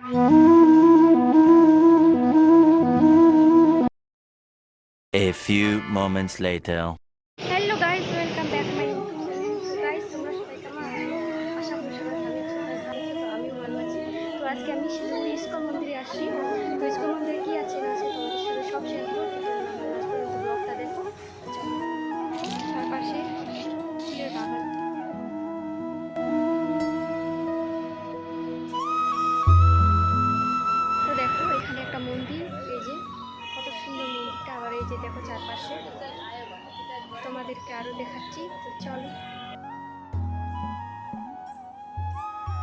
A few moments later. Hello guys, welcome back my YouTube channel. Guys, তোমরা সবাই কেমন আছো? আশা করি সবাই ভালো আছো। আর ভালো আছো তো আমিও ভালো আছি। তো আজকে আমি শিলিগুড়ি ইস্কন মন্দিরে আসছি। তো ইস্কন মন্দিরে কি আছে না আছে তোমাদের সাথে সব শেয়ার করবো। তো তোমরা লাস্ট পর্যন্ত ব্লগটা দেখো। তো চলো, চারপাশে ফুলের বাগান। তো দেখো এখানে একটা মন্দির, এই যে কত সুন্দর মন্দিরটা। আবার এই যে দেখো চারপাশে, তোমাদেরকে আরো দেখাচ্ছি। তো চলো,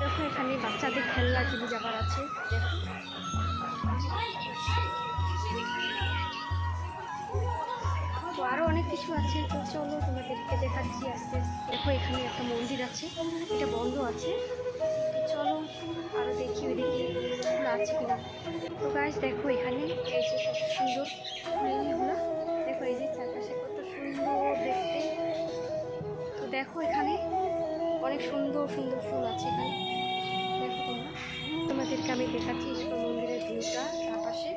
দেখো এখানে বাচ্চাদের খেলনা জিনিস আবার আছে। দেখো তো আরো অনেক কিছু আছে। তো চলো তোমাদেরকে দেখাচ্ছি আস্তে আস্তে। দেখো এখানে একটা মন্দির আছে, এটা বন্ধ আছে। তো চলো আরো দেখি ওইদিকে খোলা আছে কিনা। তো গাছ দেখো এখানে এই যে কত সুন্দর ফুলগুলো। দেখো এই যে চারপাশে কত সুন্দর দেখতে। তো দেখো এখানে অনেক সুন্দর সুন্দর ফুল আছে এখানে। দেখো তোমাদেরকে আমি দেখাচ্ছি ইস্কন মন্দিরের ভিউটা চারপাশে।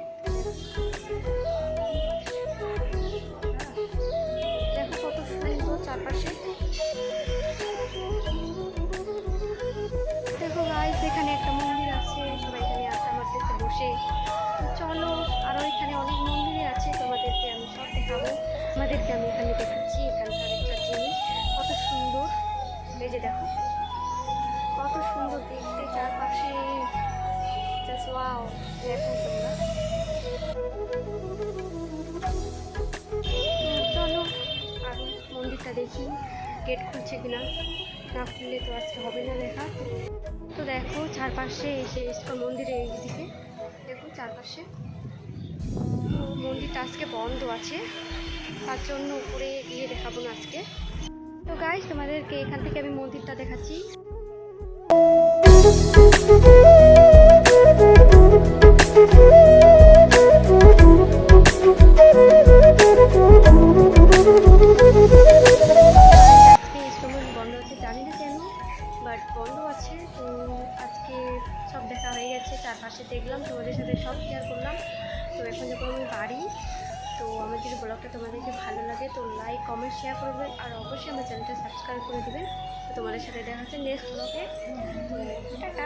দেখো কত সুন্দর চারপাশে। দেখো গাইস এখানে একটা মন্দির আছে, সবাই এখানে আড্ডা মারতেছে বসে। তো চলো আরও এখানে অনেক মন্দিরে আছে, তোমাদেরকে আমি সব দেখাবো। আমাদেরকে আমি এখানে দেখাচ্ছি এখানকার একটা জিনিস কত সুন্দর। এই যে দেখো কত সুন্দর দেখতে চারপাশে। Just wow. দেখো তোমরা, চলো আর মন্দিরটা দেখি গেট খুলছে কিনা। না খুললে তো আজকে হবে না দেখা। তো দেখো চারপাশে এসে ইস্কন মন্দিরের এইদিকে দেখো চারপাশে। তো মন্দিরটা আজকে বন্ধ আছে, তার জন্য উপরে গিয়ে দেখাবো না আজকে। তো গাইস তোমাদেরকে এখান থেকে আমি মন্দিরটা দেখাচ্ছি। বন্ধ আছে, জানি না কেন, বাট বন্ধ আছে। তো আজকে সব দেখা হয়ে গেছে, চারপাশে দেখলাম, তোমাদের সাথে সব শেয়ার করলাম। তো এখন যখন আমি বাড়ি, তো আমার যদি ব্লগটা তোমাদেরকে ভালো লাগে তো লাইক কমেন্ট শেয়ার করবে, আর অবশ্যই আমার চ্যানেলটা সাবস্ক্রাইব করে দেবেন। তো তোমাদের সাথে দেখা হচ্ছে নেক্সট ব্লগে। তো টাটা।